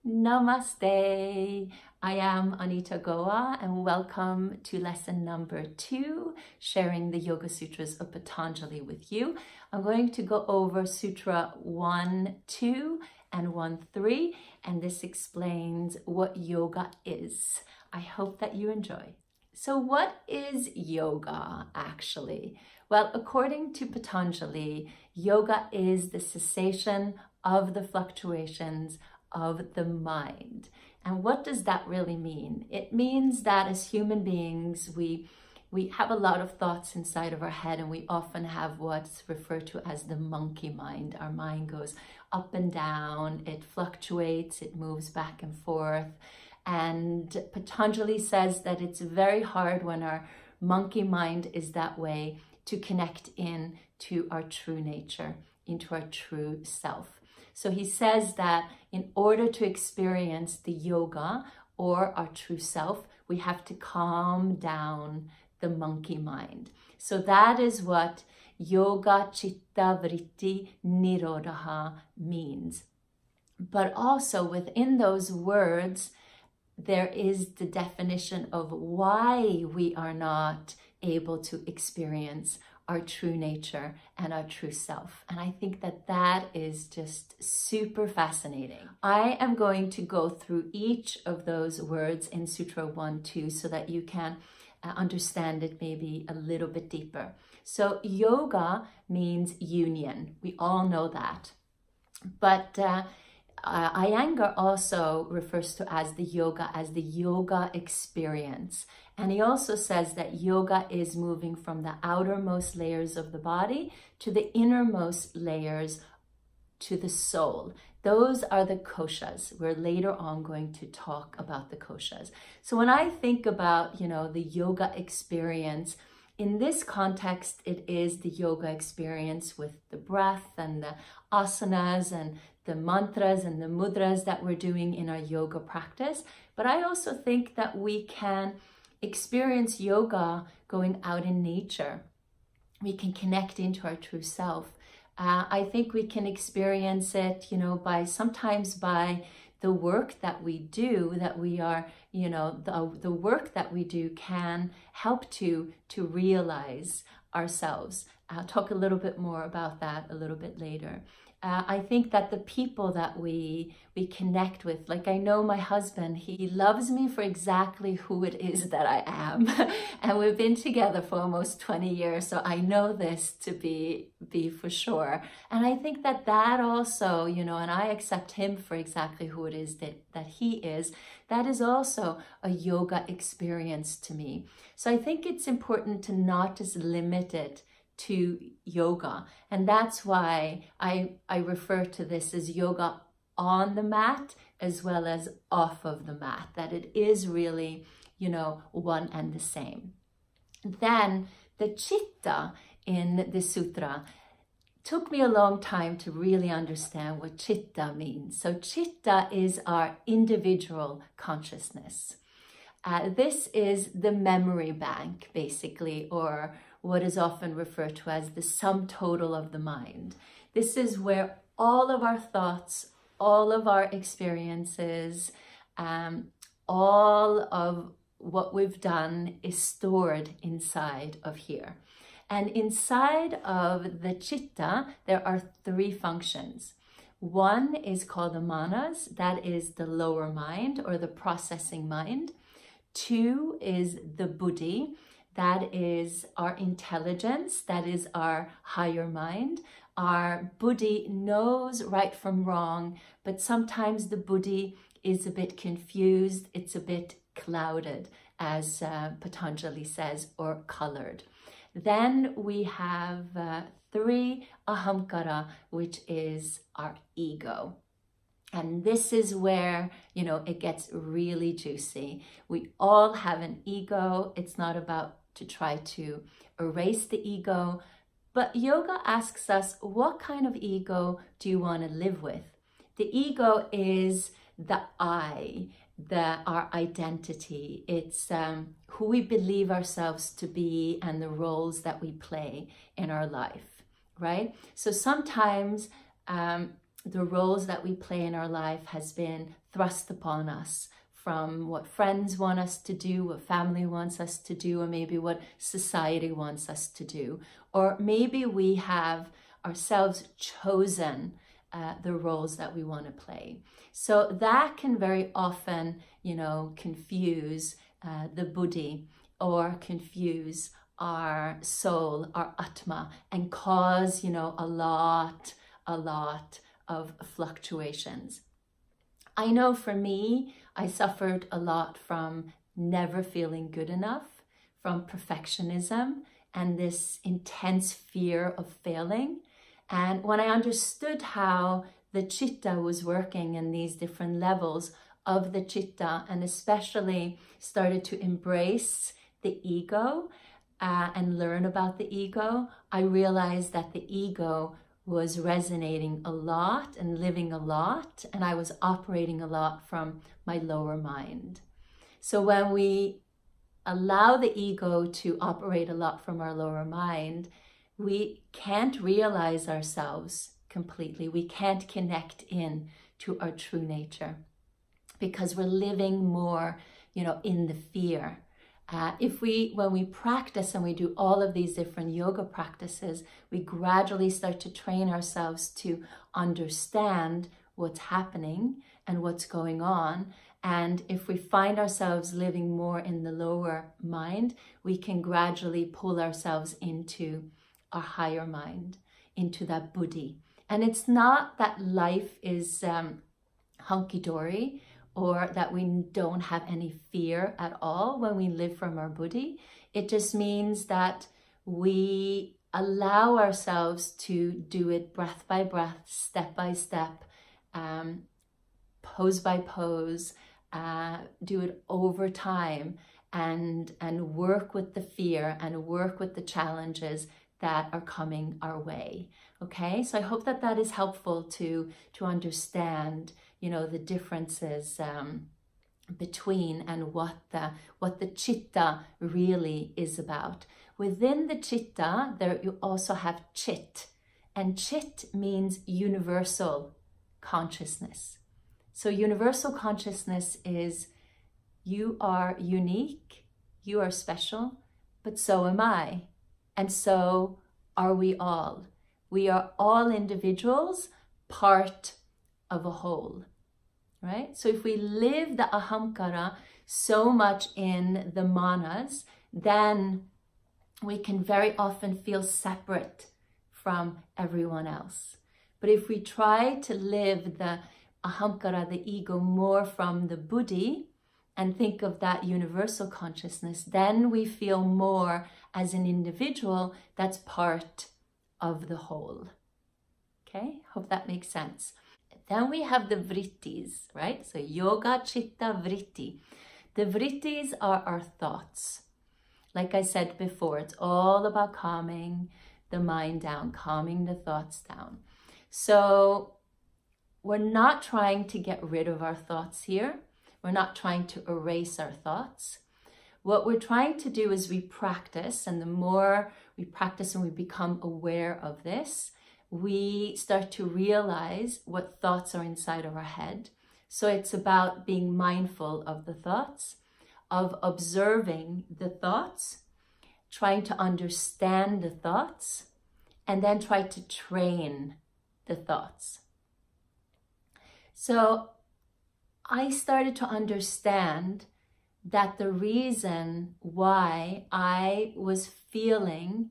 Namaste. I am Anita Goa and welcome to lesson number 2, sharing the Yoga Sutras of Patanjali with you. I'm going to go over Sutra 1.2 and 1.3, and this explains what yoga is. I hope that you enjoy. So what is yoga actually? Well, according to Patanjali, yoga is the cessation of the fluctuations of the mind. And what does that really mean? It means that as human beings, we have a lot of thoughts inside of our head, and we often have what's referred to as the monkey mind. Our mind goes up and down, it fluctuates, it moves back and forth. And Patanjali says that it's very hard when our monkey mind is that way to connect in to our true nature, into our true self. So he says that in order to experience the yoga or our true self, we have to calm down the monkey mind. So that is what yoga chitta vritti nirodha means. But also within those words, there is the definition of why we are not able to experience our true nature and our true self. And I think that that is just super fascinating. I am going to go through each of those words in Sutra 1.2 so that you can understand it maybe a little bit deeper. So yoga means union. We all know that. But Iyengar also refers to as the yoga experience. And he also says that yoga is moving from the outermost layers of the body to the innermost layers to the soul. Those are the koshas. We're later on going to talk about the koshas. So when I think about, the yoga experience, in this context, it is the yoga experience with the breath and the asanas and the mantras and the mudras that we're doing in our yoga practice. But I also think that we can experience yoga going out in nature. We can connect into our true self. I think we can experience it, sometimes by the work that we do, that we are, the work that we do can help to realize ourselves. I'll talk a little bit more about that a little bit later. I think that the people that we connect with, like I know my husband, he loves me for exactly who it is that I am. And we've been together for almost 20 years, so I know this to be for sure. And I think that also, and I accept him for exactly who it is that he is, that is also a yoga experience to me. So I think it's important to not just limit it to yoga. And that's why I refer to this as yoga on the mat as well as off of the mat, that it is really, one and the same. Then the chitta in the sutra took me a long time to really understand what chitta means. So chitta is our individual consciousness. This is the memory bank, basically, or what is often referred to as the sum total of the mind. This is where all of our thoughts, all of our experiences, all of what we've done is stored inside of here. And inside of the chitta, there are 3 functions. One is called the manas, that is the lower mind or the processing mind. 2 is the buddhi, that is our intelligence, that is our higher mind. Our buddhi knows right from wrong, but sometimes the buddhi is a bit confused, it's a bit clouded, as Patanjali says, or colored. Then we have 3, ahamkara, which is our ego. And this is where, it gets really juicy. We all have an ego. It's not about to try to erase the ego, but yoga asks us, what kind of ego do you want to live with? The ego is the I, our identity. It's who we believe ourselves to be and the roles that we play in our life, right? So sometimes the roles that we play in our life has been thrust upon us from what friends want us to do, what family wants us to do, or maybe what society wants us to do. Or maybe we have ourselves chosen the roles that we want to play. So that can very often, you know, confuse the buddhi, or confuse our soul, our atma, and cause, you know, a lot of fluctuations. I know for me, I suffered a lot from never feeling good enough, from perfectionism, and this intense fear of failing. And when I understood how the chitta was working in these different levels of the chitta, and especially started to embrace the ego and learn about the ego, I realized that the ego was resonating a lot and living a lot, and I was operating a lot from my lower mind. So when we allow the ego to operate a lot from our lower mind, we can't realize ourselves completely. We can't connect in to our true nature because we're living more, you know, in the fear. When we practice and we do all of these different yoga practices, we gradually start to train ourselves to understand what's happening and what's going on. And if we find ourselves living more in the lower mind, we can gradually pull ourselves into our higher mind, into that buddhi. And it's not that life is hunky-dory, or that we don't have any fear at all when we live from our buddhi. It just means that we allow ourselves to do it breath by breath, step by step, pose by pose, do it over time, and work with the fear and work with the challenges that are coming our way. Okay, so I hope that that is helpful to understand, you know, the differences between and what the chitta really is about. Within the chitta, there you also have chit, and chit means universal consciousness. So universal consciousness is you are unique, you are special, but so am I, and so are we all. We are all individuals, part of a whole, right? So if we live the ahamkara so much in the manas, then we can very often feel separate from everyone else. But if we try to live the ahamkara, the ego, more from the buddhi, and think of that universal consciousness, then we feel more as an individual that's part of the whole. Okay, hope that makes sense. Then we have the vrittis, right? So yoga, chitta, vritti. The vrittis are our thoughts. Like I said before, it's all about calming the mind down, calming the thoughts down. So we're not trying to get rid of our thoughts here. We're not trying to erase our thoughts. What we're trying to do is we practice, and the more we practice and we become aware of this, we start to realize what thoughts are inside of our head. So it's about being mindful of the thoughts, of observing the thoughts, trying to understand the thoughts, and then try to train the thoughts. So I started to understand that the reason why I was feeling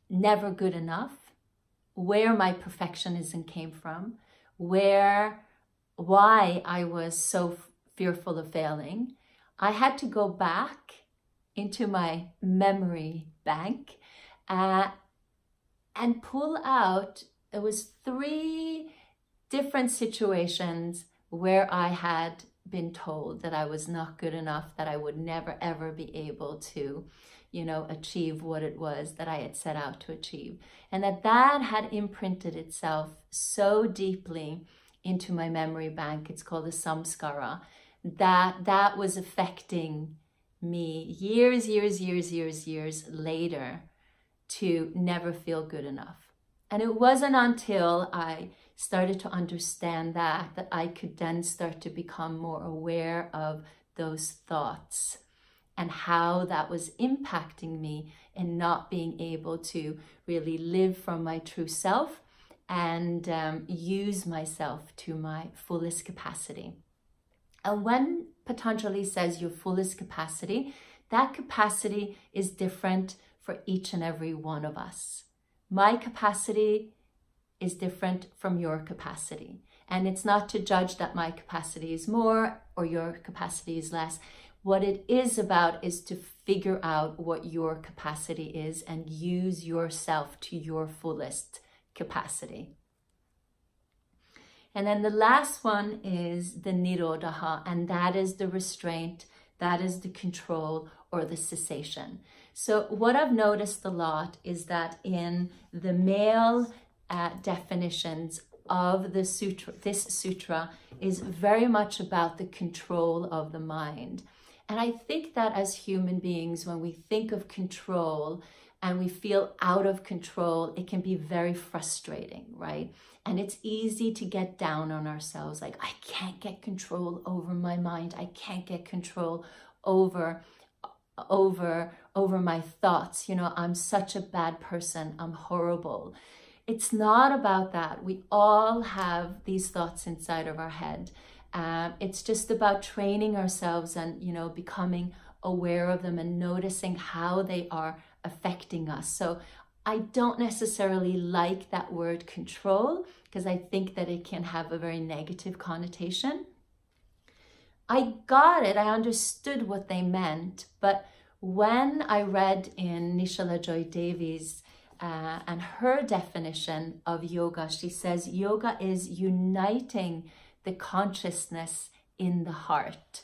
never good enough, where my perfectionism came from, why I was so fearful of failing, I had to go back into my memory bank and pull out, it was 3 different situations where I had been told that I was not good enough, that I would never ever be able to, you know, achieve what it was that I had set out to achieve. And that had imprinted itself so deeply into my memory bank, it's called a samskara, that was affecting me years later to never feel good enough. And it wasn't until I started to understand that I could then start to become more aware of those thoughts and how that was impacting me in not being able to really live from my true self and use myself to my fullest capacity. And when Patanjali says your fullest capacity, that capacity is different for each and every one of us. My capacity is different from your capacity. And it's not to judge that my capacity is more or your capacity is less. What it is about is to figure out what your capacity is and use yourself to your fullest capacity. And then the last one is the nirodha, and that is the restraint, that is the control or the cessation. So what I've noticed a lot is that in the male definitions of the sutra, this sutra is very much about the control of the mind. And I think that as human beings, when we think of control and we feel out of control, it can be very frustrating, right? And it's easy to get down on ourselves, like, I can't get control over my mind. I can't get control over my thoughts. You know, I'm such a bad person. I'm horrible. It's not about that. We all have these thoughts inside of our head. It's just about training ourselves and, you know, becoming aware of them and noticing how they are affecting us. So I don't necessarily like that word control because I think that it can have a very negative connotation. I got it. I understood what they meant. But when I read in Nishala Joy Devi's and her definition of yoga, she says yoga is uniting the consciousness in the heart.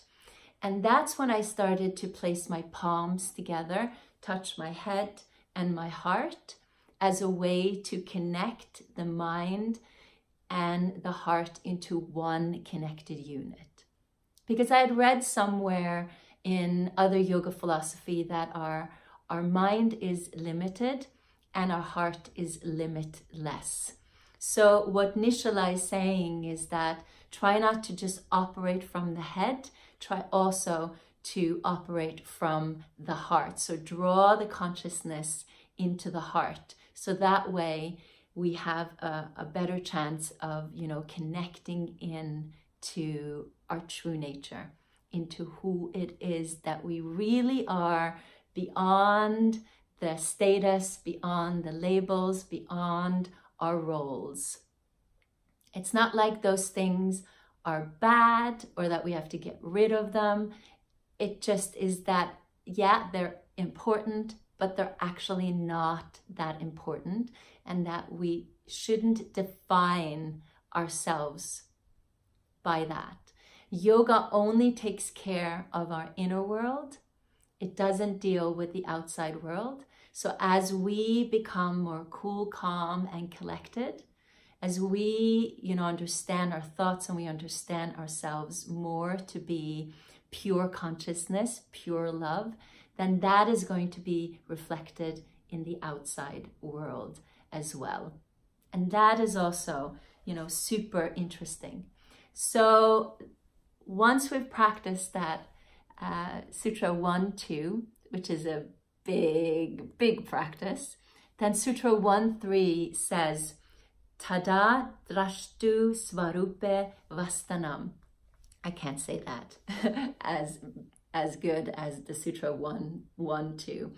And that's when I started to place my palms together, touch my head and my heart as a way to connect the mind and the heart into one connected unit. Because I had read somewhere in other yoga philosophy that our mind is limited and our heart is limitless. So what Nishala is saying is that try not to just operate from the head, try also to operate from the heart. So draw the consciousness into the heart. So that way we have a better chance of, you know, connecting in to our true nature, into who it is that we really are, beyond the status, beyond the labels, beyond our roles. It's not like those things are bad or that we have to get rid of them. It just is that, yeah, they're important, but they're actually not that important, and that we shouldn't define ourselves by that. Yoga only takes care of our inner world. It doesn't deal with the outside world. So as we become more cool, calm, and collected, as we, you know, understand our thoughts and we understand ourselves more to be pure consciousness, pure love, then that is going to be reflected in the outside world as well. And that is also, you know, super interesting. So once we've practiced that Sutra 1-2, which is a big practice, then Sutra 1-3 says, Tada drashtu svarupe vastanam. I can't say that as good as the Sutra 1-2.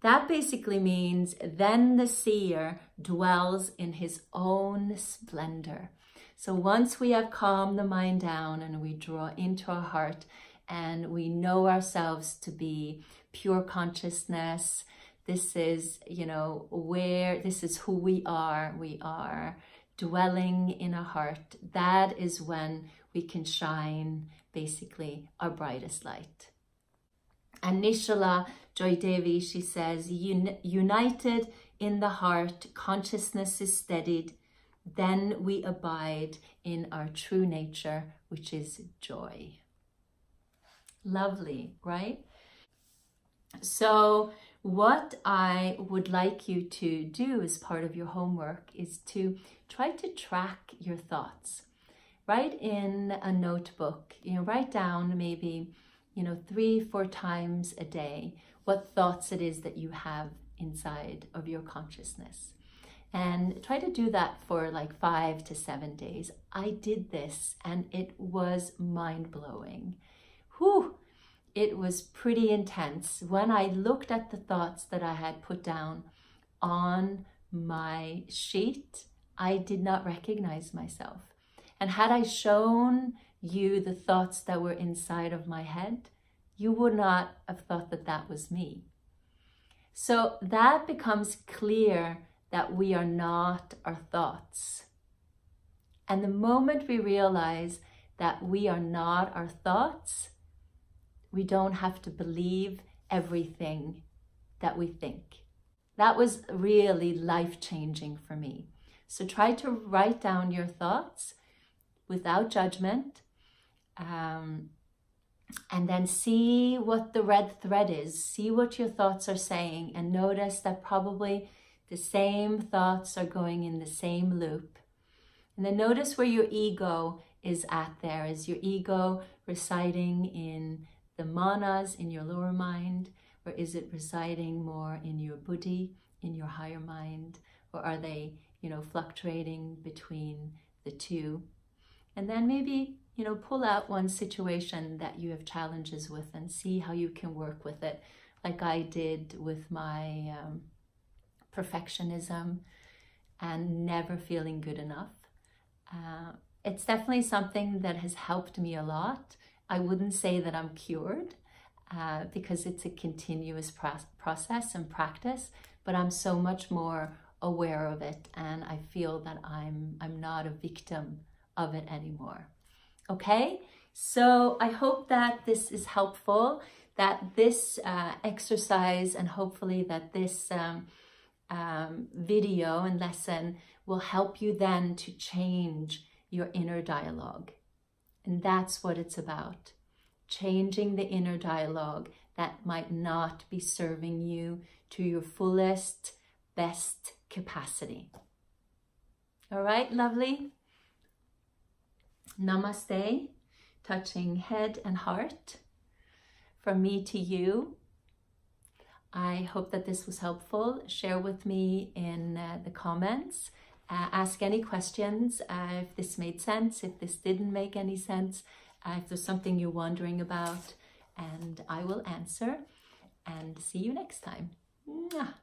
That basically means then the seer dwells in his own splendor. So once we have calmed the mind down and we draw into our heart and we know ourselves to be pure consciousness, this is, you know, where, this is who we are dwelling in our heart. That is when we can shine basically our brightest light. And Nishala Joy Devi, she says, united in the heart, consciousness is steadied, then we abide in our true nature, which is joy. Lovely, right? So what I would like you to do as part of your homework is to try to track your thoughts. Write in a notebook, write down maybe, 3-4 times a day what thoughts it is that you have inside of your consciousness. And try to do that for like 5 to 7 days. I did this and it was mind-blowing. Whew! It was pretty intense. When I looked at the thoughts that I had put down on my sheet, I did not recognize myself. And had I shown you the thoughts that were inside of my head, you would not have thought that that was me. So that becomes clear that we are not our thoughts. And the moment we realize that we are not our thoughts, we don't have to believe everything that we think. That was really life-changing for me. So try to write down your thoughts without judgment, and then see what the red thread is. See what your thoughts are saying, and notice that probably the same thoughts are going in the same loop. And then notice where your ego is at there. Is your ego residing in the manas, in your lower mind, or is it residing more in your buddhi, in your higher mind, or are they, fluctuating between the two? And then maybe, pull out one situation that you have challenges with and see how you can work with it, like I did with my perfectionism and never feeling good enough. It's definitely something that has helped me a lot. I wouldn't say that I'm cured because it's a continuous process and practice, but I'm so much more aware of it, and I feel that I'm not a victim of it anymore. Okay, so I hope that this is helpful, that this exercise and hopefully that this video and lesson will help you then to change your inner dialogue. And that's what it's about. Changing the inner dialogue that might not be serving you to your fullest, best capacity. All right, lovely. Namaste, touching head and heart from me to you. I hope that this was helpful. Share with me in the comments. Ask any questions if this made sense, if this didn't make any sense, if there's something you're wondering about, and I will answer. And see you next time. Mwah.